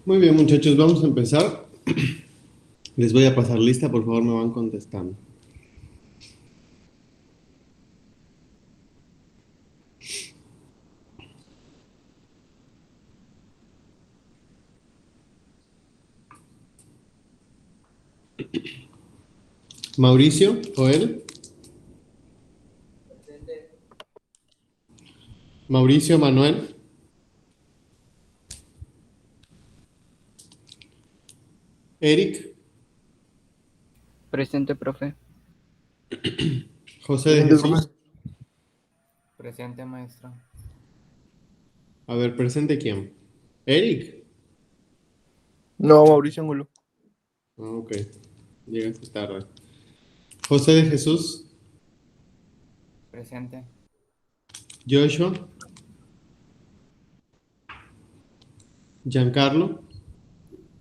Muy bien, muchachos, vamos a empezar. Les voy a pasar lista, por favor, me van contestando. Mauricio, Joel. Mauricio, Manuel. Eric. Presente, profe. José de Presente, profe. Jesús. Presente, maestro. A ver, presente quién. Eric. No, Mauricio Angulo. Ah, ok, llegaste tarde. José de Jesús. Presente. Joshua. Giancarlo.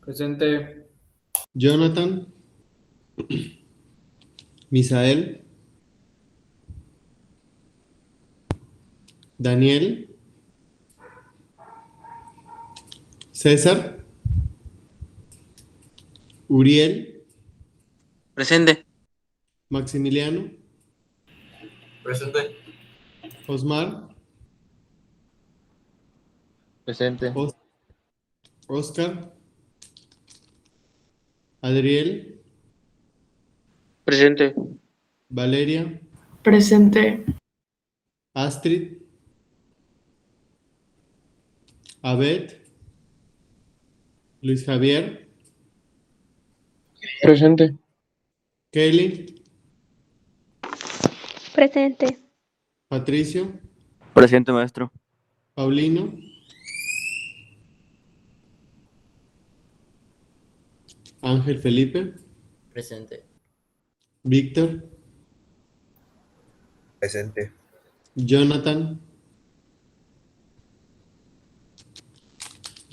Presente. Jonathan. Misael. Daniel. César. Uriel. Presente. Maximiliano. Presente. Osmar. Presente. Oscar. Adriel. Presente. Valeria. Presente. Astrid. Abed. Luis Javier. Presente. Kelly. Presente. Patricio. Presente, maestro. Paulino. Ángel Felipe. Presente. Víctor. Presente. Jonathan.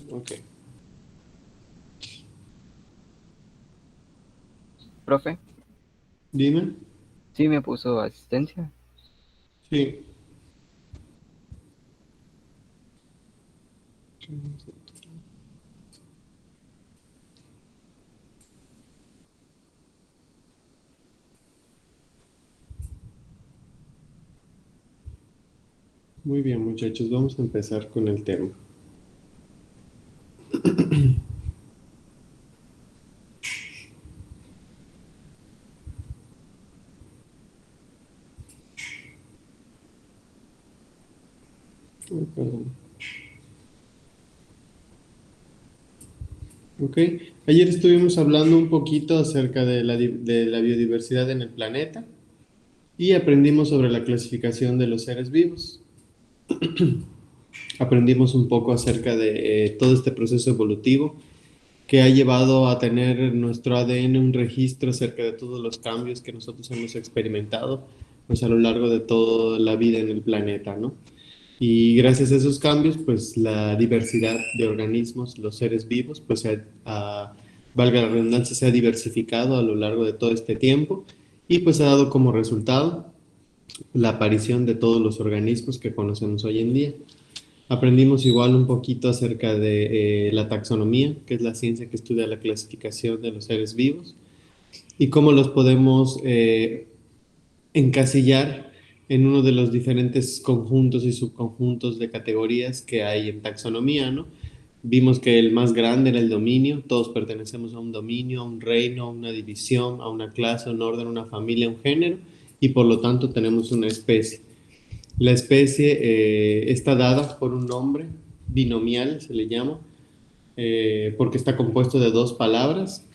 Ok. Profe, Dime. ¿sí me puso asistencia? Sí. Muy bien, muchachos, vamos a empezar con el tema. Ay, perdón. Ok, ayer estuvimos hablando un poquito acerca de la biodiversidad en el planeta y aprendimos sobre la clasificación de los seres vivos. Aprendimos un poco acerca de todo este proceso evolutivo que ha llevado a tener nuestro ADN un registro acerca de todos los cambios que nosotros hemos experimentado pues a lo largo de toda la vida en el planeta, ¿no? Y gracias a esos cambios, pues la diversidad de organismos, los seres vivos, pues valga la redundancia, se ha diversificado a lo largo de todo este tiempo y pues ha dado como resultado la aparición de todos los organismos que conocemos hoy en día. Aprendimos igual un poquito acerca de la taxonomía, que es la ciencia que estudia la clasificación de los seres vivos, y cómo los podemos encasillar en uno de los diferentes conjuntos y subconjuntos de categorías que hay en taxonomía, ¿no? Vimos que el más grande era el dominio, todos pertenecemos a un dominio, a un reino, a una división, a una clase, a un orden, a una familia, a un género, y por lo tanto tenemos una especie. La especie está dada por un nombre binomial, se le llama, porque está compuesto de dos palabras,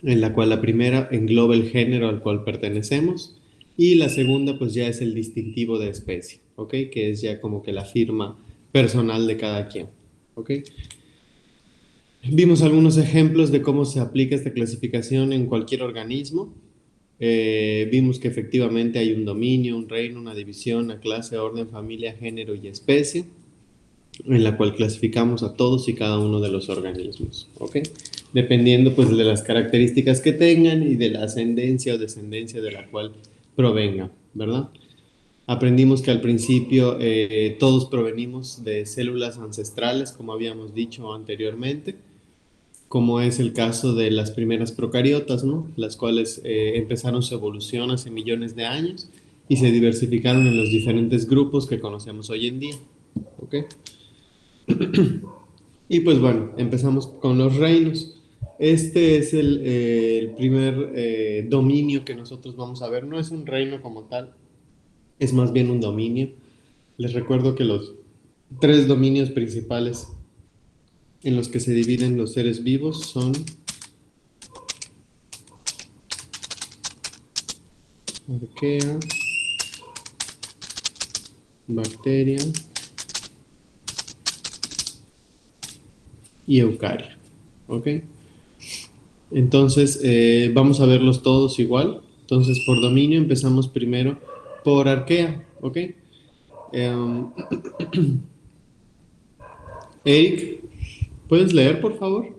en la cual la primera engloba el género al cual pertenecemos y la segunda pues ya es el distintivo de especie, ¿ok? Que es ya como que la firma personal de cada quien, ¿ok? Vimos algunos ejemplos de cómo se aplica esta clasificación en cualquier organismo. Vimos que efectivamente hay un dominio, un reino, una división, una clase, orden, familia, género y especie, en la cual clasificamos a todos y cada uno de los organismos, ¿ok? Dependiendo pues de las características que tengan y de la ascendencia o descendencia de la cual provenga, ¿verdad? Aprendimos que al principio todos provenimos de células ancestrales, como habíamos dicho anteriormente, como es el caso de las primeras procariotas, ¿no? Las cuales empezaron su evolución hace millones de años y se diversificaron en los diferentes grupos que conocemos hoy en día. ¿Ok? Y pues bueno, empezamos con los reinos. Este es el primer dominio que nosotros vamos a ver. No es un reino como tal, es más bien un dominio. Les recuerdo que los tres dominios principales en los que se dividen los seres vivos son arquea, bacteria y eucaria. ¿Ok? Entonces, vamos a verlos todos igual. Entonces, por dominio empezamos primero por arquea. ¿Ok? Em, Eric, ¿puedes leer, por favor?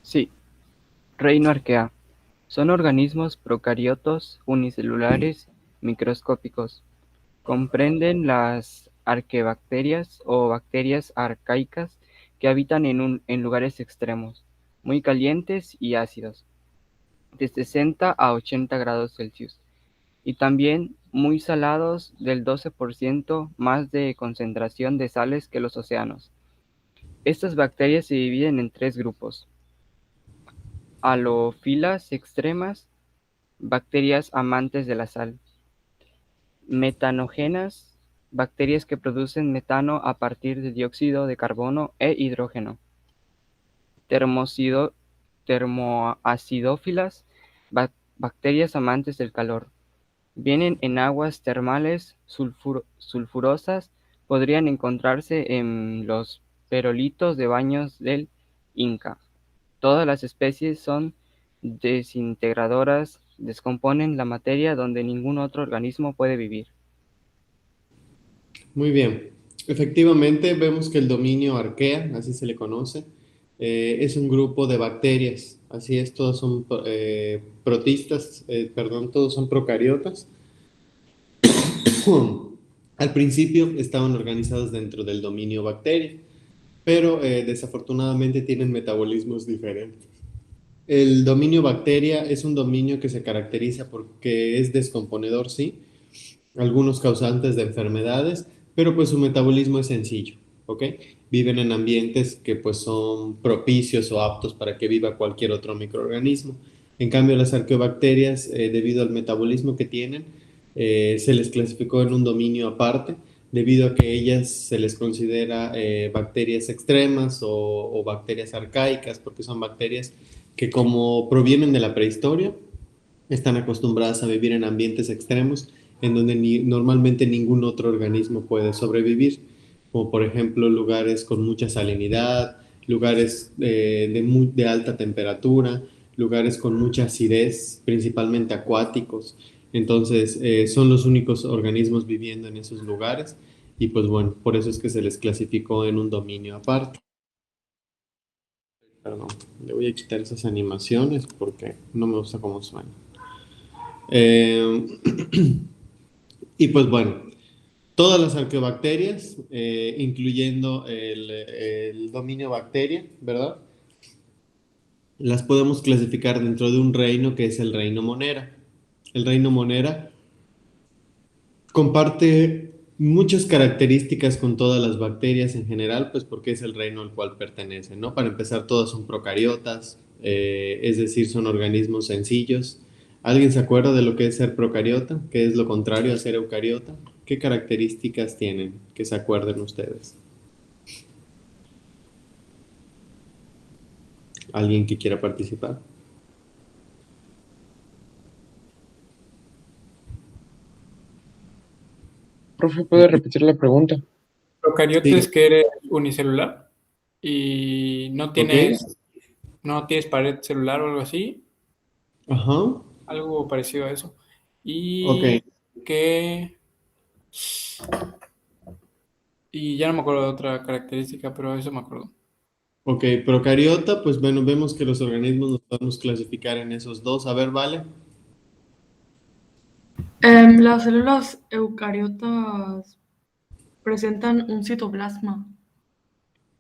Sí, reino arquea. Son organismos procariotos unicelulares microscópicos. Comprenden las arquebacterias o bacterias arcaicas que habitan en lugares extremos, muy calientes y ácidos, de 60 a 80 grados Celsius, y también muy salados del 12% más de concentración de sales que los océanos. Estas bacterias se dividen en tres grupos: halófilas extremas, bacterias amantes de la sal; metanógenas, bacterias que producen metano a partir de dióxido de carbono e hidrógeno; termoacidófilas, bacterias amantes del calor. Vienen en aguas termales sulfurosas, podrían encontrarse en los perolitos de baños del Inca. Todas las especies son desintegradoras, descomponen la materia donde ningún otro organismo puede vivir. Muy bien. Efectivamente, vemos que el dominio arquea, así se le conoce, es un grupo de bacterias. Así es, todos son protistas, perdón, todos son procariotas. Al principio estaban organizados dentro del dominio bacteria, pero desafortunadamente tienen metabolismos diferentes. El dominio bacteria es un dominio que se caracteriza porque es descomponedor, sí, algunos causantes de enfermedades, pero pues su metabolismo es sencillo, ¿ok? Viven en ambientes que pues son propicios o aptos para que viva cualquier otro microorganismo. En cambio, las arqueobacterias, debido al metabolismo que tienen, se les clasificó en un dominio aparte, debido a que ellas se les considera bacterias extremas o bacterias arcaicas, porque son bacterias que como provienen de la prehistoria, están acostumbradas a vivir en ambientes extremos en donde normalmente ningún otro organismo puede sobrevivir, como por ejemplo lugares con mucha salinidad, lugares de alta temperatura, lugares con mucha acidez, principalmente acuáticos. Entonces, son los únicos organismos viviendo en esos lugares y pues bueno, por eso es que se les clasificó en un dominio aparte. Perdón, le voy a quitar esas animaciones porque no me gusta cómo suena. Eh, y pues bueno, todas las arqueobacterias, incluyendo el dominio bacteria, ¿verdad? Las podemos clasificar dentro de un reino que es el reino Monera. El reino Monera comparte muchas características con todas las bacterias en general, pues porque es el reino al cual pertenecen, ¿no? Para empezar, todas son procariotas, es decir, son organismos sencillos. ¿Alguien se acuerda de lo que es ser procariota? ¿Qué es lo contrario a ser eucariota? ¿Qué características tienen que se acuerden ustedes? ¿Alguien que quiera participar? Profe, ¿puede repetir la pregunta? Procariotes Sí, que eres unicelular y ok, no tienes pared celular o algo así, ajá, algo parecido a eso. ok, Y que, y ya no me acuerdo de otra característica, pero eso me acuerdo. ok, procariota, pues bueno, vemos que los organismos nos podemos clasificar en esos dos. A ver, vale. Las células eucariotas presentan un citoplasma.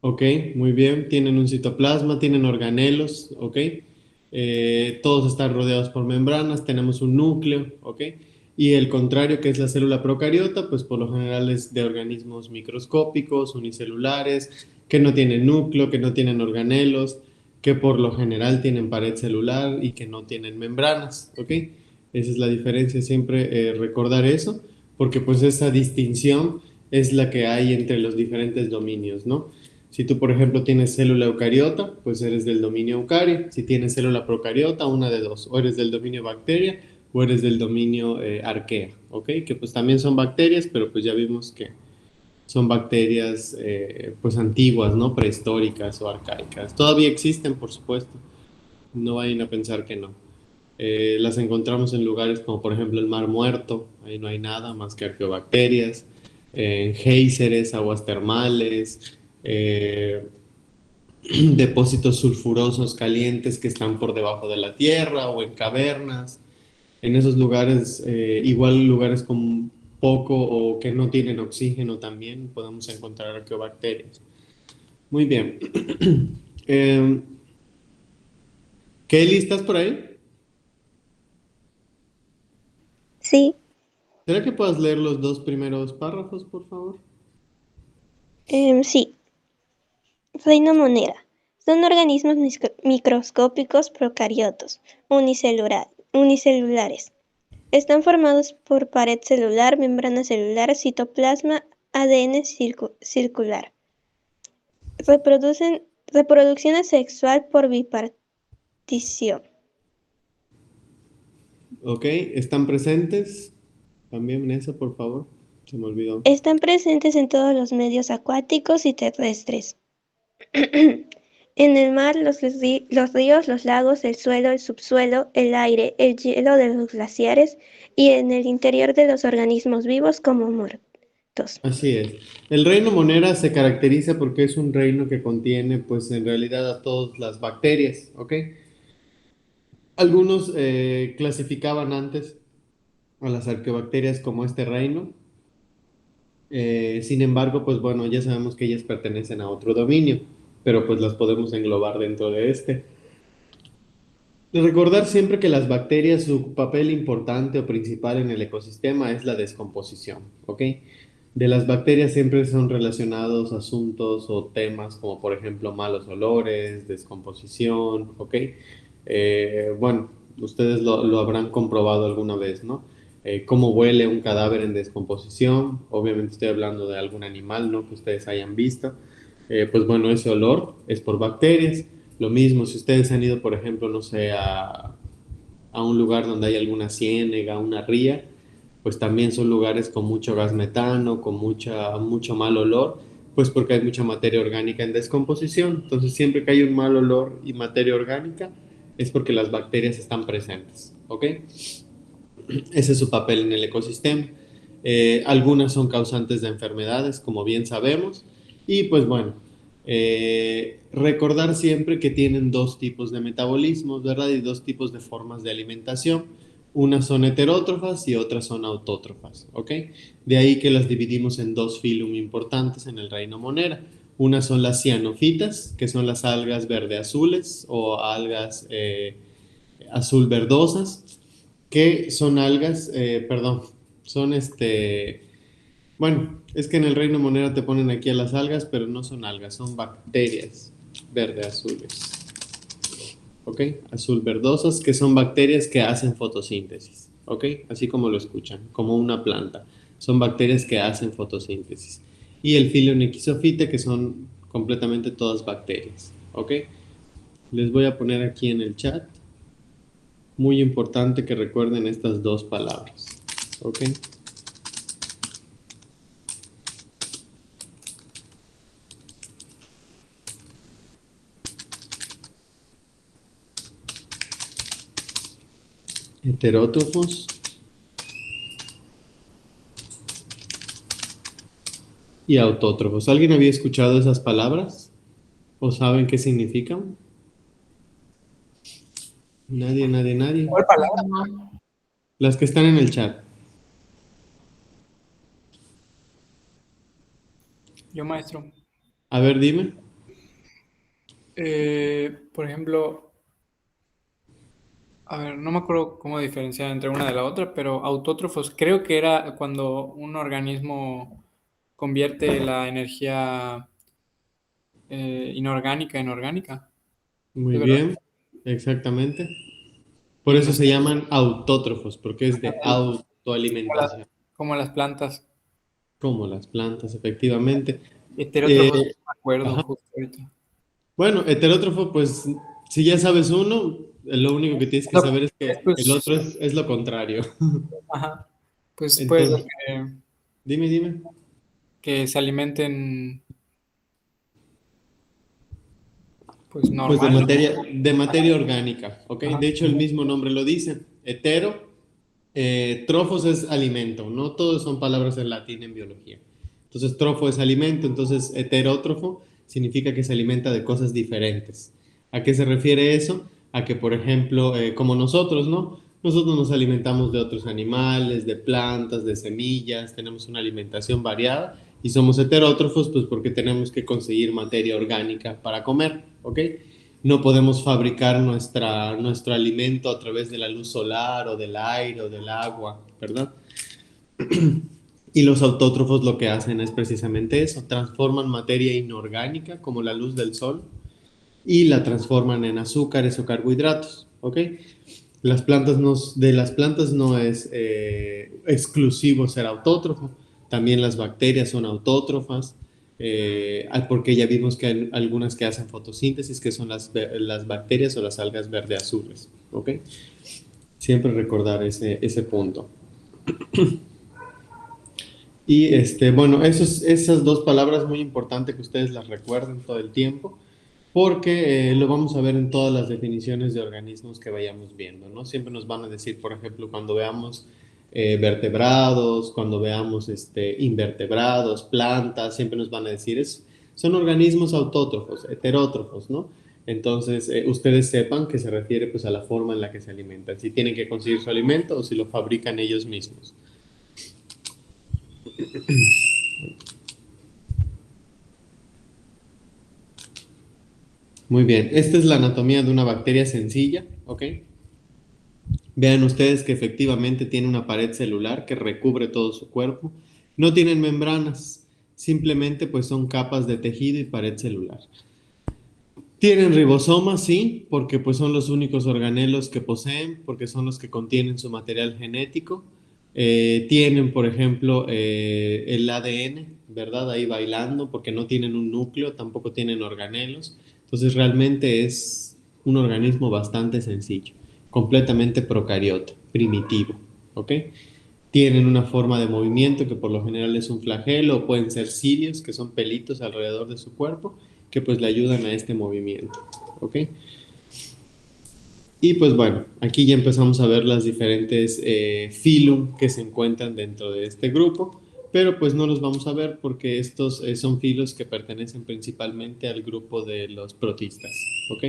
Ok, muy bien. Tienen un citoplasma, tienen organelos, ok. Todos están rodeados por membranas, tenemos un núcleo, ok. Y el contrario, que es la célula procariota, pues por lo general es de organismos microscópicos, unicelulares, que no tienen núcleo, que no tienen organelos, que por lo general tienen pared celular y que no tienen membranas, ok. Esa es la diferencia, siempre recordar eso, porque pues esa distinción es la que hay entre los diferentes dominios, ¿no? Si tú, por ejemplo, tienes célula eucariota, pues eres del dominio eucario. Si tienes célula procariota, una de dos. O eres del dominio bacteria o eres del dominio arquea, ¿ok? Que pues también son bacterias, pero pues ya vimos que son bacterias pues antiguas, ¿no? Prehistóricas o arcaicas. Todavía existen, por supuesto. No vayan a pensar que no. Las encontramos en lugares como por ejemplo el Mar Muerto. Ahí no hay nada más que arqueobacterias. En géiseres, aguas termales. Depósitos sulfurosos calientes que están por debajo de la tierra o en cavernas. En esos lugares, igual lugares con poco o que no tienen oxígeno también, podemos encontrar arqueobacterias. Muy bien. Eh, Kelly, ¿estás por ahí? Sí, ¿Será que puedas leer los dos primeros párrafos, por favor? sí. Reino Monera. Son organismos microscópicos procariotos, unicelulares. Están formados por pared celular, membrana celular, citoplasma, ADN circular. Reproducción asexual por bipartición. Ok, ¿están presentes? También en eso, por favor. Se me olvidó. Están presentes en todos los medios acuáticos y terrestres. En el mar, los ríos, los lagos, el suelo, el subsuelo, el aire, el hielo de los glaciares y en el interior de los organismos vivos como muertos. Así es. El reino Monera se caracteriza porque es un reino que contiene, pues en realidad, a todas las bacterias, ¿ok? Algunos clasificaban antes a las arqueobacterias como este reino. Sin embargo, pues bueno, ya sabemos que ellas pertenecen a otro dominio, pero pues las podemos englobar dentro de este. Recordar siempre que las bacterias, su papel importante o principal en el ecosistema es la descomposición, ¿ok? De las bacterias siempre son relacionados asuntos o temas como por ejemplo malos olores, descomposición, ¿ok? Bueno, ustedes lo habrán comprobado alguna vez, ¿no? Cómo huele un cadáver en descomposición, obviamente estoy hablando de algún animal, ¿no? Que ustedes hayan visto. Pues bueno, ese olor es por bacterias. Lo mismo, si ustedes han ido, por ejemplo, no sé, a un lugar donde hay alguna ciénega, una ría, pues también son lugares con mucho gas metano, con mucho mal olor, pues porque hay mucha materia orgánica en descomposición. Entonces, siempre que hay un mal olor y materia orgánica, es porque las bacterias están presentes, ¿ok? Ese es su papel en el ecosistema. Algunas son causantes de enfermedades, como bien sabemos, y pues bueno, recordar siempre que tienen dos tipos de metabolismos, ¿verdad? Y dos tipos de formas de alimentación. Unas son heterótrofas y otras son autótrofas, ¿ok? De ahí que las dividimos en dos filum importantes en el reino Monera. Unas son las cianofitas, que son las algas verde-azules o algas azul-verdosas, que son algas, perdón, son bueno, es que en el reino Monera te ponen aquí a las algas, pero no son algas, son bacterias verde-azules. ¿Ok? Azul-verdosas, que son bacterias que hacen fotosíntesis. ¿Ok? Así como lo escuchan, como una planta. Son bacterias que hacen fotosíntesis. Y el filo Niquisofite, que son completamente todas bacterias. ¿Ok? Les voy a poner aquí en el chat. Muy importante que recuerden estas dos palabras. ¿Ok? Heterótrofos y autótrofos. ¿Alguien había escuchado esas palabras? ¿O saben qué significan? Nadie, nadie, nadie. ¿Cuál palabra? Las que están en el chat. Yo, maestro. A ver, dime. Por ejemplo, a ver, no me acuerdo cómo diferenciar entre una de la otra, pero autótrofos creo que era cuando un organismo convierte la energía inorgánica en orgánica. Muy ¿Es verdad? bien, exactamente. Por eso se llaman autótrofos, porque es de autoalimentación, Como las plantas. como las plantas, efectivamente. Heterótrofos, no Eh, me acuerdo ajá. justo ahorita. Bueno, heterótrofo, pues si ya sabes uno, lo único que tienes que saber es que el Pues, otro es lo contrario. ajá, pues puede ser Entonces, dime. que se alimenten pues Pues normal, ¿no? de materia orgánica, ¿ok? Ajá. De hecho, el mismo nombre lo dice. Hetero, trofos es alimento, no todos son palabras en latín en biología. Entonces, trofo es alimento, entonces heterótrofo significa que se alimenta de cosas diferentes. ¿A qué se refiere eso? A que, por ejemplo, como nosotros, ¿no? Nosotros nos alimentamos de otros animales, de plantas, de semillas, tenemos una alimentación variada y somos heterótrofos, pues porque tenemos que conseguir materia orgánica para comer, ¿ok? No podemos fabricar nuestro alimento a través de la luz solar o del aire o del agua, ¿verdad? Y los autótrofos lo que hacen es precisamente eso, transforman materia inorgánica como la luz del sol y la transforman en azúcares o carbohidratos, ¿ok? De las plantas no es exclusivo ser autótrofo, también las bacterias son autótrofas, porque ya vimos que hay algunas que hacen fotosíntesis, que son las bacterias o las algas verde azules, ¿ok? Siempre recordar ese punto. Y bueno, esas dos palabras muy importante que ustedes las recuerden todo el tiempo, porque lo vamos a ver en todas las definiciones de organismos que vayamos viendo, ¿no? Siempre nos van a decir, por ejemplo, cuando veamos vertebrados, cuando veamos invertebrados, plantas, siempre nos van a decir, son organismos autótrofos, heterótrofos, ¿no? Entonces, ustedes sepan que se refiere pues a la forma en la que se alimentan, si tienen que conseguir su alimento o si lo fabrican ellos mismos. Muy bien, esta es la anatomía de una bacteria sencilla, ¿ok? Vean ustedes que efectivamente tiene una pared celular que recubre todo su cuerpo. No tienen membranas, simplemente pues son capas de tejido y pared celular. Tienen ribosomas, sí, porque pues son los únicos organelos que poseen, porque son los que contienen su material genético. Tienen, por ejemplo, el ADN, ¿verdad? Ahí bailando, porque no tienen un núcleo, tampoco tienen organelos. Entonces realmente es un organismo bastante sencillo, completamente procariota, primitivo, ¿ok? Tienen una forma de movimiento que por lo general es un flagelo, o pueden ser cilios, que son pelitos alrededor de su cuerpo, que pues le ayudan a este movimiento, ¿ok? Y pues bueno, aquí ya empezamos a ver las diferentes filum que se encuentran dentro de este grupo, pero pues no los vamos a ver porque estos son filos que pertenecen principalmente al grupo de los protistas, ¿ok?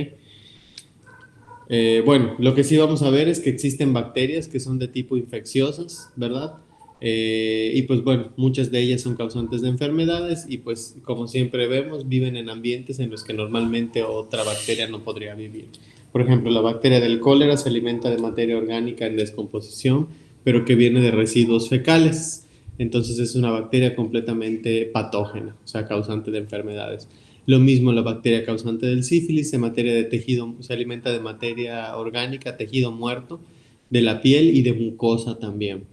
Bueno, lo que sí vamos a ver es que existen bacterias que son de tipo infecciosas, ¿verdad? Y pues bueno, muchas de ellas son causantes de enfermedades y pues como siempre vemos, viven en ambientes en los que normalmente otra bacteria no podría vivir. Por ejemplo, la bacteria del cólera se alimenta de materia orgánica en descomposición, pero que viene de residuos fecales. Entonces es una bacteria completamente patógena, o sea, causante de enfermedades. Lo mismo la bacteria causante del sífilis, se alimenta de materia orgánica, tejido muerto, de la piel y de mucosa también.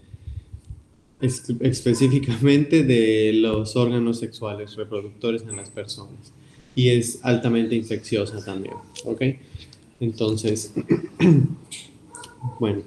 Específicamente de los órganos sexuales reproductores en las personas. Y es altamente infecciosa también, ¿ok? Entonces, bueno.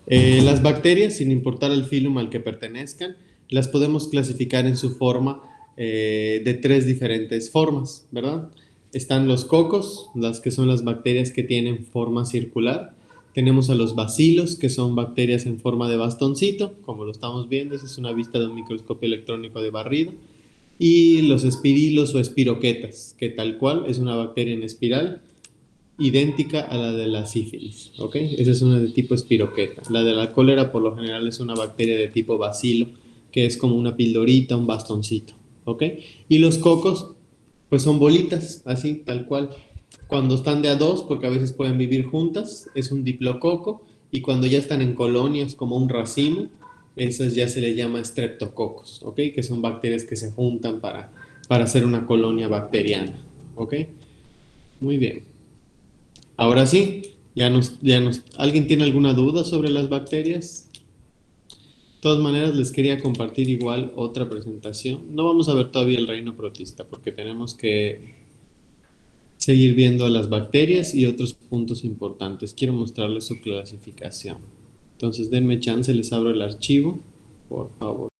Las bacterias, sin importar el filum al que pertenezcan, las podemos clasificar en su forma de tres diferentes formas, ¿verdad? Están los cocos, las que son las bacterias que tienen forma circular. Tenemos a los bacilos, que son bacterias en forma de bastoncito, como lo estamos viendo, esa es una vista de un microscopio electrónico de barrido. Y los espirilos o espiroquetas, que tal cual es una bacteria en espiral, idéntica a la de la sífilis, ¿ok? Esa es una de tipo espiroqueta. La de la cólera por lo general es una bacteria de tipo bacilo, que es como una pildorita, un bastoncito, ¿ok? Y los cocos, pues son bolitas, así, tal cual. Cuando están de a dos, porque a veces pueden vivir juntas, es un diplococo, y cuando ya están en colonias como un racimo, esas ya se le llama streptococos, ¿ok? Que son bacterias que se juntan para hacer una colonia bacteriana, ¿ok? Muy bien. Ahora sí, ¿alguien tiene alguna duda sobre las bacterias? De todas maneras, les quería compartir igual otra presentación. No vamos a ver todavía el reino protista porque tenemos que seguir viendo las bacterias y otros puntos importantes. Quiero mostrarles su clasificación. Entonces, denme chance, les abro el archivo, por favor.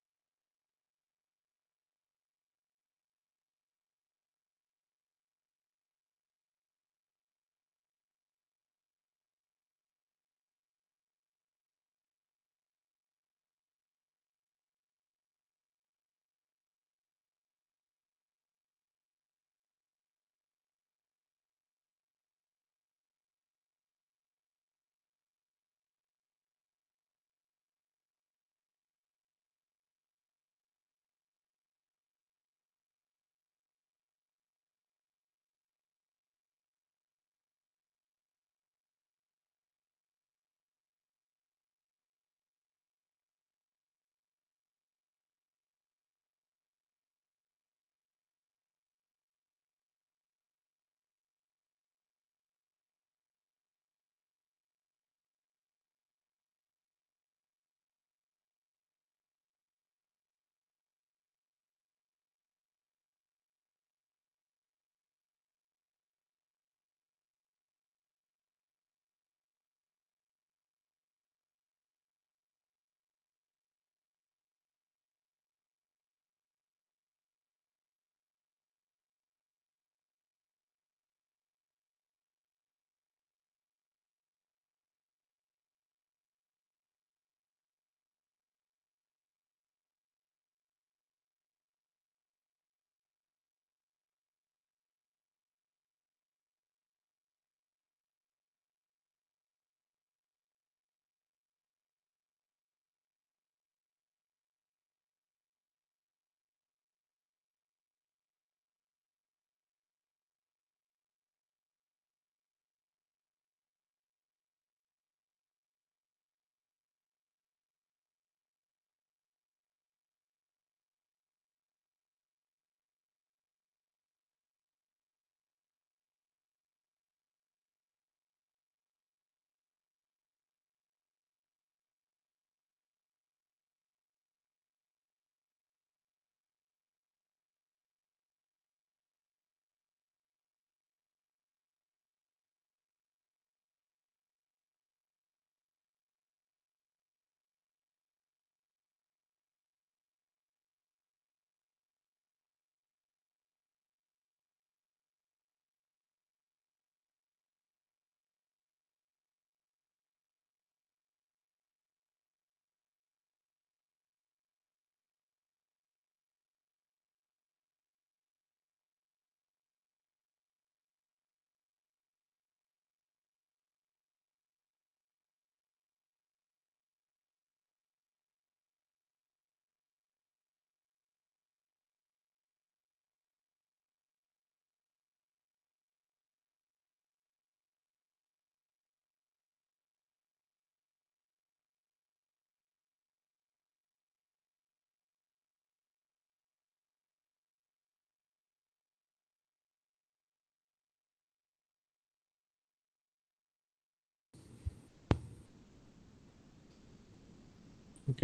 Ok.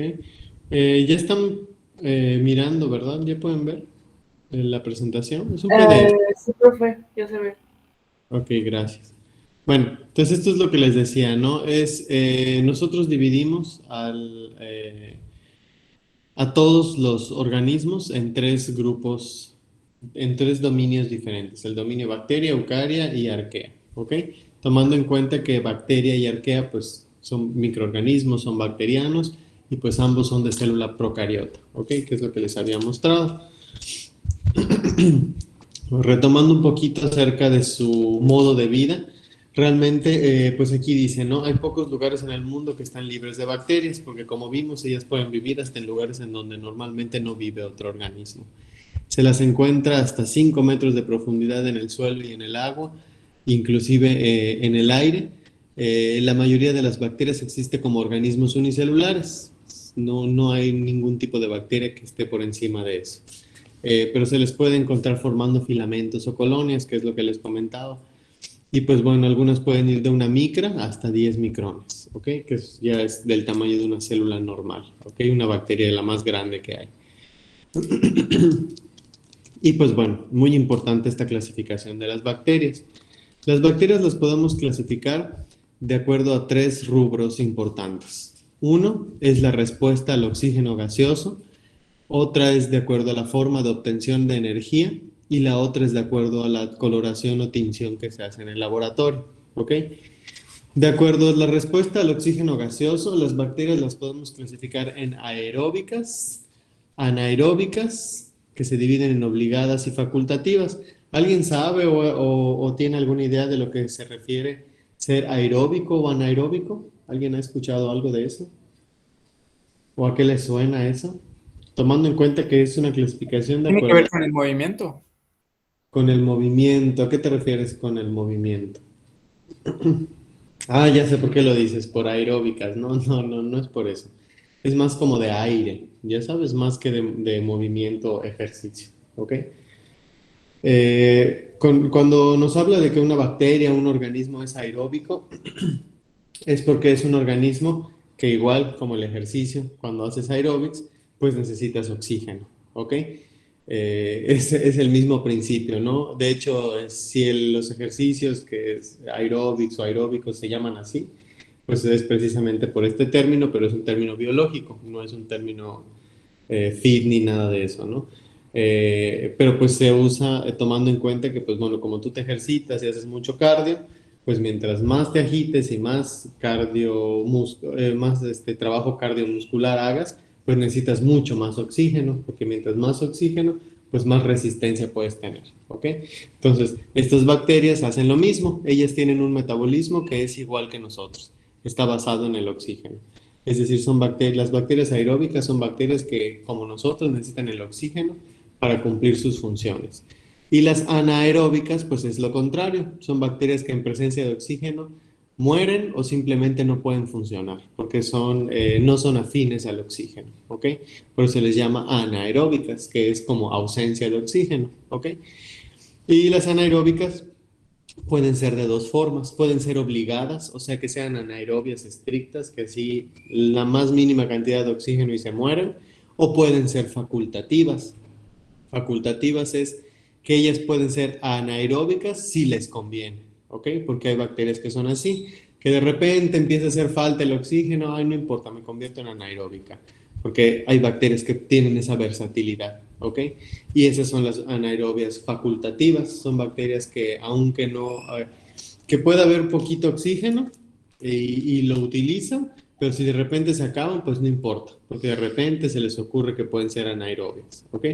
Ya están mirando, ¿verdad? ¿Ya pueden ver la presentación? Es un PDF. Sí, profe, ya se ve. Ok, gracias. Bueno, entonces esto es lo que les decía, ¿no? Nosotros dividimos a todos los organismos en tres grupos, en tres dominios diferentes, el dominio bacteria, eucaria y arquea, ¿ok? Tomando en cuenta que bacteria y arquea pues son microorganismos, son bacterianos y pues ambos son de célula procariota, ¿ok? Que es lo que les había mostrado. Retomando un poquito acerca de su modo de vida, realmente, pues aquí dice, ¿no? Hay pocos lugares en el mundo que están libres de bacterias, porque como vimos, ellas pueden vivir hasta en lugares en donde normalmente no vive otro organismo. Se las encuentra hasta 5 metros de profundidad en el suelo y en el agua, inclusive en el aire. La mayoría de las bacterias existe como organismos unicelulares. No hay ningún tipo de bacteria que esté por encima de eso. Pero se les puede encontrar formando filamentos o colonias, que es lo que les comentaba. Y pues bueno, algunas pueden ir de una micra hasta 10 micrones, ¿ok? Que ya es del tamaño de una célula normal, ¿ok? Una bacteria de la más grande que hay. Y pues bueno, muy importante esta clasificación de las bacterias. Las bacterias las podemos clasificar de acuerdo a 3 rubros importantes. Uno es la respuesta al oxígeno gaseoso, otra es de acuerdo a la forma de obtención de energía y la otra es de acuerdo a la coloración o tinción que se hace en el laboratorio, ¿ok? De acuerdo a la respuesta al oxígeno gaseoso, las bacterias las podemos clasificar en aeróbicas, anaeróbicas, que se dividen en obligadas y facultativas. ¿Alguien sabe o tiene alguna idea de lo que se refiere ser aeróbico o anaeróbico? ¿Alguien ha escuchado algo de eso? ¿O a qué le suena eso? Tomando en cuenta que es una clasificación de Tiene que acuerdo ver con el movimiento. con el movimiento. ¿A qué te refieres con el movimiento? Ah, ya sé por qué lo dices, por aeróbicas. No es por eso. Es más como de aire, ya sabes, más que de movimiento, ejercicio, ¿ok? Cuando nos habla de que una bacteria, un organismo es aeróbico, es porque es un organismo que igual como el ejercicio, cuando haces aeróbics, pues necesitas oxígeno, ¿ok? Es el mismo principio, ¿no? De hecho, si los ejercicios que es aeróbics o aeróbicos se llaman así, pues es precisamente por este término, pero es un término biológico, no es un término fit ni nada de eso, ¿no? Pero pues se usa tomando en cuenta que, pues bueno, como tú te ejercitas y haces mucho cardio, pues mientras más te agites y más trabajo cardiomuscular hagas, pues necesitas mucho más oxígeno, porque mientras más oxígeno, pues más resistencia puedes tener, ¿ok? Entonces, estas bacterias hacen lo mismo, ellas tienen un metabolismo que es igual que nosotros, está basado en el oxígeno. Es decir, las bacterias aeróbicas son bacterias que, como nosotros, necesitan el oxígeno para cumplir sus funciones. Y las anaeróbicas, pues es lo contrario, son bacterias que en presencia de oxígeno mueren o simplemente no pueden funcionar, porque no son afines al oxígeno, ¿ok? Por eso se les llama anaeróbicas, que es como ausencia de oxígeno, ¿ok? Y las anaeróbicas pueden ser de 2 formas, pueden ser obligadas, o sea que sean anaerobias estrictas, que sí, la más mínima cantidad de oxígeno y se mueren, o pueden ser facultativas. Facultativas es que ellas pueden ser anaeróbicas si les conviene, ¿ok? Porque hay bacterias que son así, que de repente empieza a hacer falta el oxígeno, ay, no importa, me convierto en anaeróbica, porque hay bacterias que tienen esa versatilidad, ¿ok? Y esas son las anaerobias facultativas, son bacterias que aunque que pueda haber poquito oxígeno y lo utilizan, pero si de repente se acaban, pues no importa, porque de repente se les ocurre que pueden ser anaerobias, ¿ok?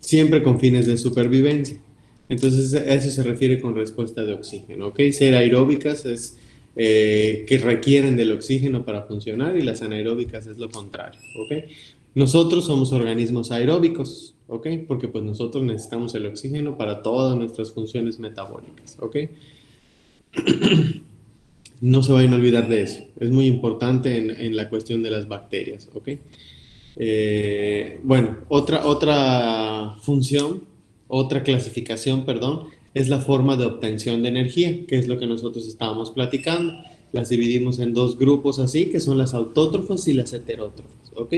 Siempre con fines de supervivencia. Entonces, a eso se refiere con respuesta de oxígeno, ¿ok? Ser aeróbicas es que requieren del oxígeno para funcionar y las anaeróbicas es lo contrario, ¿ok? Nosotros somos organismos aeróbicos, ¿ok? Porque pues nosotros necesitamos el oxígeno para todas nuestras funciones metabólicas, ¿ok? No se vayan a olvidar de eso. Es muy importante en la cuestión de las bacterias, ¿ok? Bueno, otra función, otra clasificación, perdón, es la forma de obtención de energía, que es lo que nosotros estábamos platicando. Las dividimos en 2 grupos así, que son las autótrofas y las heterótrofas, ¿ok?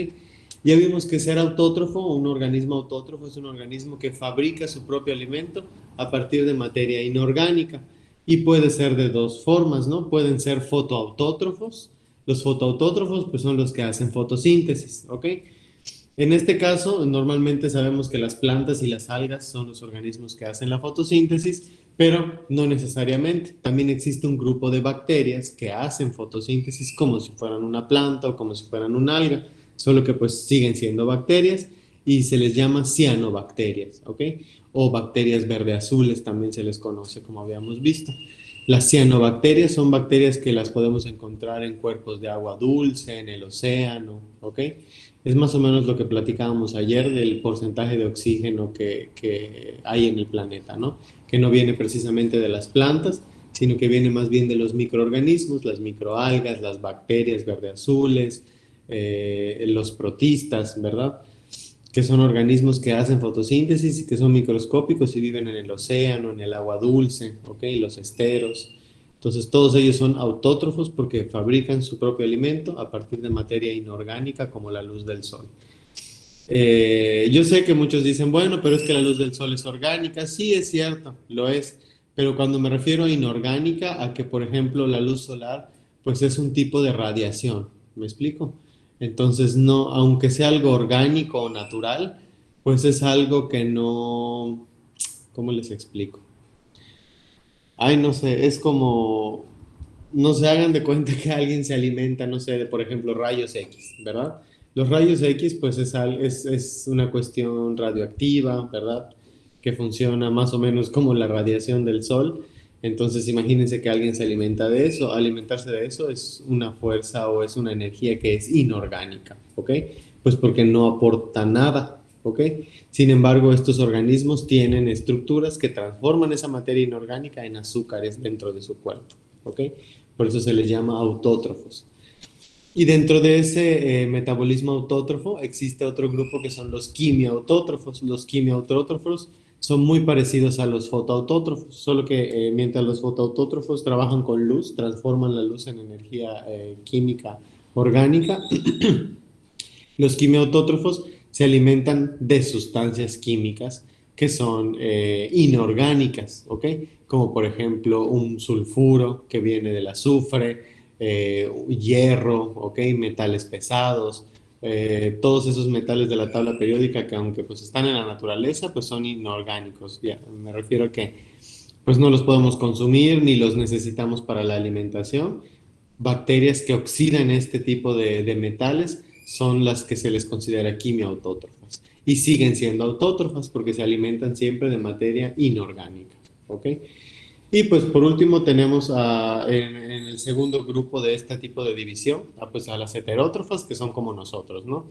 Ya vimos que ser autótrofo, un organismo autótrofo, es un organismo que fabrica su propio alimento a partir de materia inorgánica y puede ser de 2 formas, ¿no? Pueden ser fotoautótrofos. Los fotoautótrofos pues son los que hacen fotosíntesis, ¿ok? En este caso, normalmente sabemos que las plantas y las algas son los organismos que hacen la fotosíntesis, pero no necesariamente. También existe un grupo de bacterias que hacen fotosíntesis como si fueran una planta o como si fueran una alga, solo que pues siguen siendo bacterias y se les llama cianobacterias, ¿ok? O bacterias verde azules también se les conoce, como habíamos visto. Las cianobacterias son bacterias que las podemos encontrar en cuerpos de agua dulce, en el océano, ¿ok? Es más o menos lo que platicábamos ayer del porcentaje de oxígeno que hay en el planeta, ¿no? Que no viene precisamente de las plantas, sino que viene más bien de los microorganismos, las microalgas, las bacterias verde-azules, los protistas, ¿verdad? Que son organismos que hacen fotosíntesis y que son microscópicos y viven en el océano, en el agua dulce, ¿ok? Los esteros. Entonces, todos ellos son autótrofos porque fabrican su propio alimento a partir de materia inorgánica como la luz del sol. Yo sé que muchos dicen, bueno, pero es que la luz del sol es orgánica. Sí, es cierto, lo es. Pero cuando me refiero a inorgánica, a que, por ejemplo, la luz solar, pues es un tipo de radiación. ¿Me explico? Entonces, no, aunque sea algo orgánico o natural, pues es algo que no, ¿cómo les explico? Ay, no sé, es como, no se hagan de cuenta que alguien se alimenta, no sé, de, por ejemplo, rayos X, ¿verdad? Los rayos X, pues es una cuestión radioactiva, ¿verdad? Que funciona más o menos como la radiación del sol. Entonces, imagínense que alguien se alimenta de eso. Alimentarse de eso es una fuerza o es una energía que es inorgánica, ¿ok? Pues porque no aporta nada, ¿ok? Sin embargo, estos organismos tienen estructuras que transforman esa materia inorgánica en azúcares dentro de su cuerpo, ¿ok? Por eso se les llama autótrofos. Y dentro de ese metabolismo autótrofo existe otro grupo que son los quimiautótrofos. Los quimiautótrofos son muy parecidos a los fotoautótrofos, solo que mientras los fotoautótrofos trabajan con luz, transforman la luz en energía química orgánica, los quimiautótrofos se alimentan de sustancias químicas que son inorgánicas, ¿ok? Como por ejemplo un sulfuro que viene del azufre, hierro, ¿ok? Metales pesados, todos esos metales de la tabla periódica que aunque pues están en la naturaleza, pues son inorgánicos. Ya, me refiero a que pues no los podemos consumir ni los necesitamos para la alimentación. Bacterias que oxidan este tipo de metales son las que se les considera quimiautótrofas y siguen siendo autótrofas porque se alimentan siempre de materia inorgánica, ¿ok? Y pues por último tenemos en el segundo grupo de este tipo de división, pues a las heterótrofas que son como nosotros, ¿no?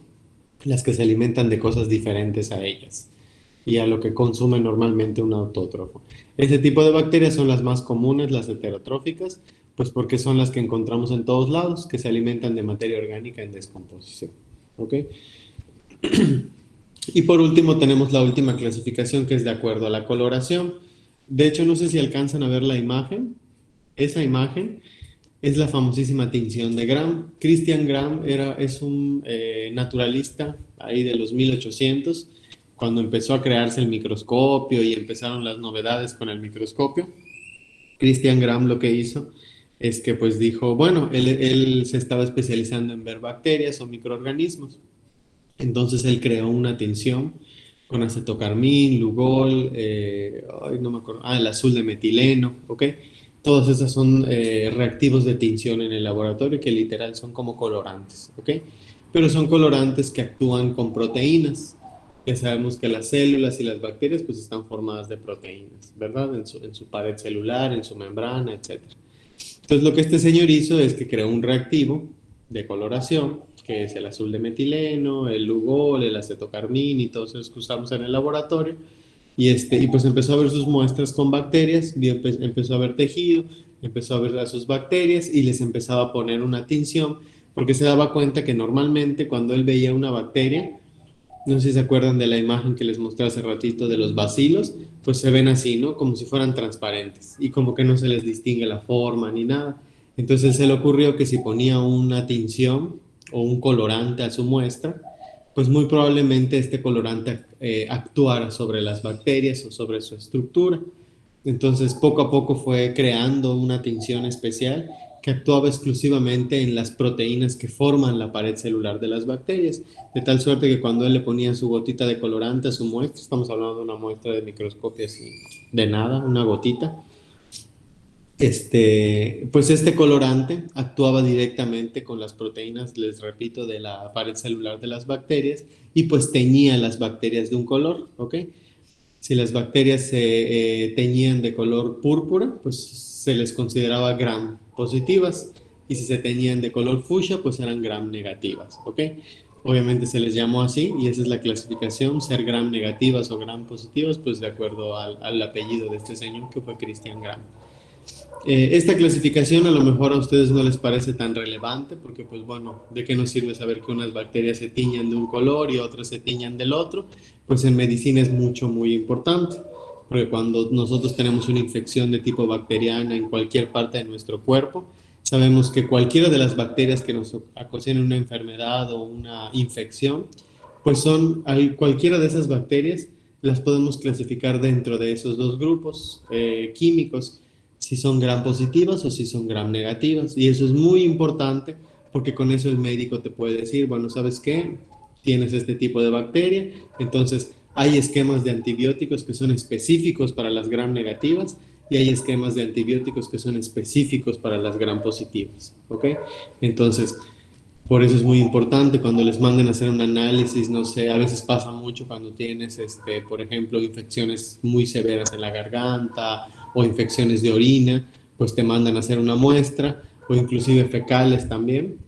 Las que se alimentan de cosas diferentes a ellas y a lo que consume normalmente un autótrofo. Ese tipo de bacterias son las más comunes, las heterotróficas, pues porque son las que encontramos en todos lados, que se alimentan de materia orgánica en descomposición, ¿ok? Y por último tenemos la última clasificación que es de acuerdo a la coloración. De hecho, no sé si alcanzan a ver la imagen. Esa imagen es la famosísima tinción de Gram. Christian Gram es un naturalista ahí de los 1800, cuando empezó a crearse el microscopio y empezaron las novedades con el microscopio. Christian Gram lo que hizo es que pues dijo, bueno, él se estaba especializando en ver bacterias o microorganismos. Entonces él creó una tinción con acetocarmín, lugol, no me acuerdo, el azul de metileno, ¿ok? Todas esas son reactivos de tinción en el laboratorio que literal son como colorantes, ¿ok? Pero son colorantes que actúan con proteínas. Ya sabemos que las células y las bacterias pues están formadas de proteínas, ¿verdad? En su pared celular, en su membrana, etc. Entonces lo que este señor hizo es que creó un reactivo de coloración, que es el azul de metileno, el lugol, el acetocarmín y todos esos que usamos en el laboratorio. Y pues empezó a ver sus muestras con bacterias, empezó a ver tejido, empezó a ver a sus bacterias y les empezaba a poner una tinción, porque se daba cuenta que normalmente cuando él veía una bacteria, no sé si se acuerdan de la imagen que les mostré hace ratito de los bacilos, pues se ven así, ¿no? Como si fueran transparentes y como que no se les distingue la forma ni nada. Entonces se le ocurrió que si ponía una tinción o un colorante a su muestra, pues muy probablemente este colorante actuara sobre las bacterias o sobre su estructura. Entonces poco a poco fue creando una tinción especial que actuaba exclusivamente en las proteínas que forman la pared celular de las bacterias, de tal suerte que cuando él le ponía su gotita de colorante a su muestra, estamos hablando de una muestra de microscopio así, de nada, una gotita, pues este colorante actuaba directamente con las proteínas, les repito, de la pared celular de las bacterias y pues teñía las bacterias de un color, ¿ok? Si las bacterias se teñían de color púrpura, pues se les consideraba gram positivas, y si se teñían de color fucsia, pues eran gram negativas, ¿ok? Obviamente se les llamó así, y esa es la clasificación, ser gram negativas o gram positivas, pues de acuerdo al apellido de este señor, que fue Christian Gram. Esta clasificación a lo mejor a ustedes no les parece tan relevante, porque pues bueno, ¿de qué nos sirve saber que unas bacterias se tiñan de un color y otras se tiñan del otro? Pues en medicina es muy importante, porque cuando nosotros tenemos una infección de tipo bacteriana en cualquier parte de nuestro cuerpo, sabemos que cualquiera de las bacterias que nos ocasionen una enfermedad o una infección, pues cualquiera de esas bacterias las podemos clasificar dentro de esos dos grupos químicos, si son gram positivas o si son gram negativas. Y eso es muy importante porque con eso el médico te puede decir, bueno, ¿sabes qué? Tienes este tipo de bacteria, entonces hay esquemas de antibióticos que son específicos para las gram negativas y hay esquemas de antibióticos que son específicos para las gram positivas, ¿ok? Entonces, por eso es muy importante cuando les manden a hacer un análisis, no sé, a veces pasa mucho cuando tienes, por ejemplo, infecciones muy severas en la garganta o infecciones de orina, pues te mandan a hacer una muestra, o inclusive fecales también,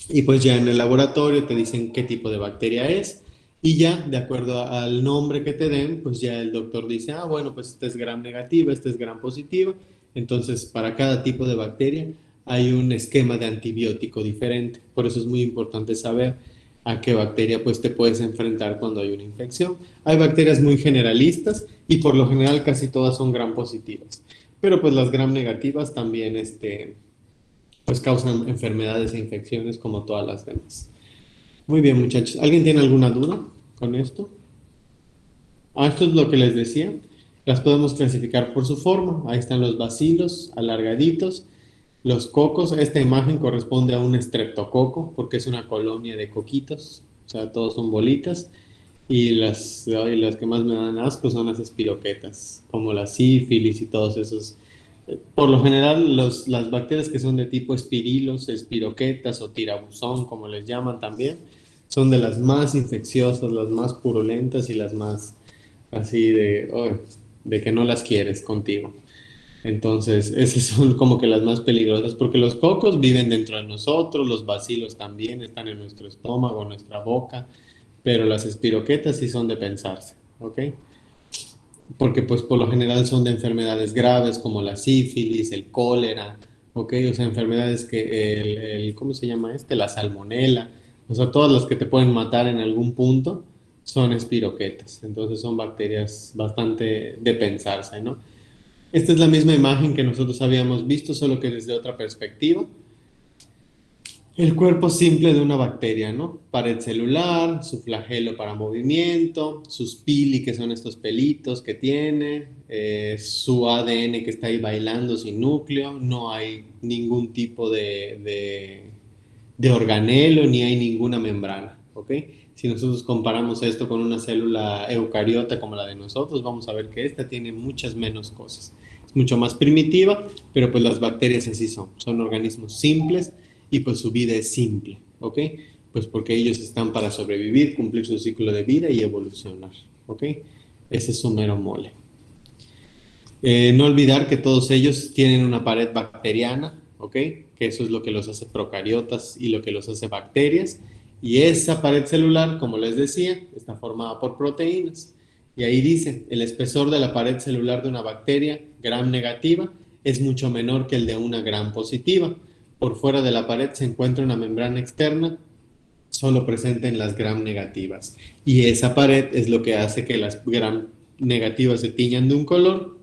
y pues ya en el laboratorio te dicen qué tipo de bacteria es, y ya de acuerdo al nombre que te den, pues ya el doctor dice, ah, bueno, pues este es gram negativa, este es gram positiva. Entonces para cada tipo de bacteria hay un esquema de antibiótico diferente. Por eso es muy importante saber a qué bacteria pues te puedes enfrentar cuando hay una infección. Hay bacterias muy generalistas y por lo general casi todas son gram positivas. Pero pues las gram negativas también pues causan enfermedades e infecciones como todas las demás. Muy bien, muchachos. ¿Alguien tiene alguna duda con esto? Esto es lo que les decía. Las podemos clasificar por su forma. Ahí están los bacilos alargaditos. Los cocos, esta imagen corresponde a un estreptococo porque es una colonia de coquitos, o sea, todos son bolitas. Y las que más me dan asco son las espiroquetas, como la sífilis y todos esos. Por lo general, las bacterias que son de tipo espirilos, espiroquetas o tirabuzón, como les llaman también, son de las más infecciosas, las más purulentas y las más así de que no las quieres contigo. Entonces, esas son como que las más peligrosas, porque los cocos viven dentro de nosotros, los bacilos también están en nuestro estómago, en nuestra boca, pero las espiroquetas sí son de pensarse, ¿ok? Porque pues por lo general son de enfermedades graves como la sífilis, el cólera, ¿ok? O sea, enfermedades que ¿cómo se llama la salmonela, o sea, todas las que te pueden matar en algún punto son espiroquetas, entonces son bacterias bastante de pensarse, ¿no? Esta es la misma imagen que nosotros habíamos visto, solo que desde otra perspectiva. El cuerpo simple de una bacteria, ¿no? Pared celular, su flagelo para movimiento, sus pili, que son estos pelitos que tiene, su ADN que está ahí bailando sin núcleo, no hay ningún tipo de organelo, ni hay ninguna membrana, ¿ok? Si nosotros comparamos esto con una célula eucariota como la de nosotros, vamos a ver que esta tiene muchas menos cosas. Es mucho más primitiva, pero pues las bacterias así son organismos simples y pues su vida es simple, ¿ok? Pues porque ellos están para sobrevivir, cumplir su ciclo de vida y evolucionar, ¿ok? Ese es su mero mole. No olvidar que todos ellos tienen una pared bacteriana, ¿ok? Que eso es lo que los hace procariotas y lo que los hace bacterias. Y esa pared celular, como les decía, está formada por proteínas. Y ahí dice, el espesor de la pared celular de una bacteria gram negativa es mucho menor que el de una gram positiva. Por fuera de la pared se encuentra una membrana externa solo presente en las gram negativas. Y esa pared es lo que hace que las gram negativas se tiñan de un color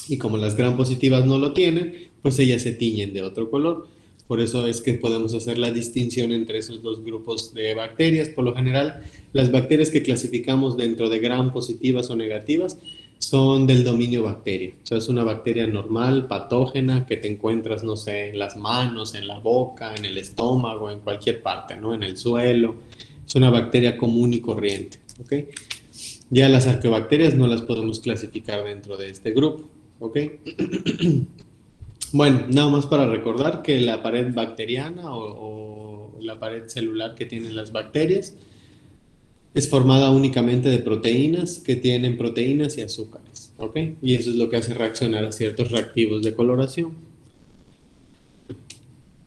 y como las gram positivas no lo tienen, pues ellas se tiñen de otro color. Por eso es que podemos hacer la distinción entre esos dos grupos de bacterias. Por lo general, las bacterias que clasificamos dentro de gram positivas o negativas son del dominio bacteria. O sea, es una bacteria normal, patógena, que te encuentras, no sé, en las manos, en la boca, en el estómago, en cualquier parte, ¿no? En el suelo. Es una bacteria común y corriente, ¿ok? Ya las arqueobacterias no las podemos clasificar dentro de este grupo, ¿ok? Bueno, nada más para recordar que la pared bacteriana o la pared celular que tienen las bacterias es formada únicamente de proteínas que tienen proteínas y azúcares, ¿ok? Y eso es lo que hace reaccionar a ciertos reactivos de coloración.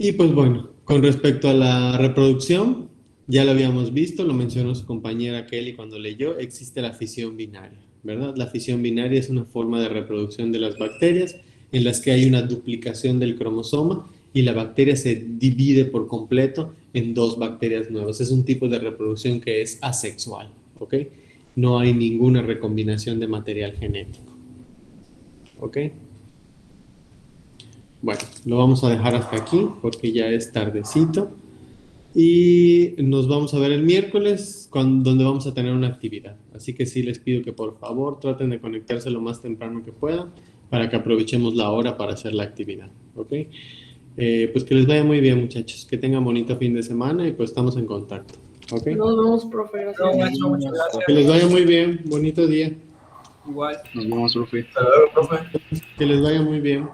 Y pues bueno, con respecto a la reproducción, ya lo habíamos visto, lo mencionó su compañera Kelly cuando leyó, existe la fisión binaria, ¿verdad? La fisión binaria es una forma de reproducción de las bacterias en las que hay una duplicación del cromosoma y la bacteria se divide por completo en dos bacterias nuevas. Es un tipo de reproducción que es asexual, ¿ok? No hay ninguna recombinación de material genético, ¿ok? Bueno, lo vamos a dejar hasta aquí porque ya es tardecito. Y nos vamos a ver el miércoles, donde vamos a tener una actividad. Así que sí les pido que por favor traten de conectarse lo más temprano que puedan para que aprovechemos la hora para hacer la actividad. ¿Ok? Pues que les vaya muy bien, muchachos. Que tengan bonito fin de semana y pues estamos en contacto. ¿Ok? Nos vemos, profe. Gracias. No, maestro, muchas gracias. Que les vaya muy bien. Bonito día. Igual. Nos vemos, profe. Hasta luego, profe. Que les vaya muy bien.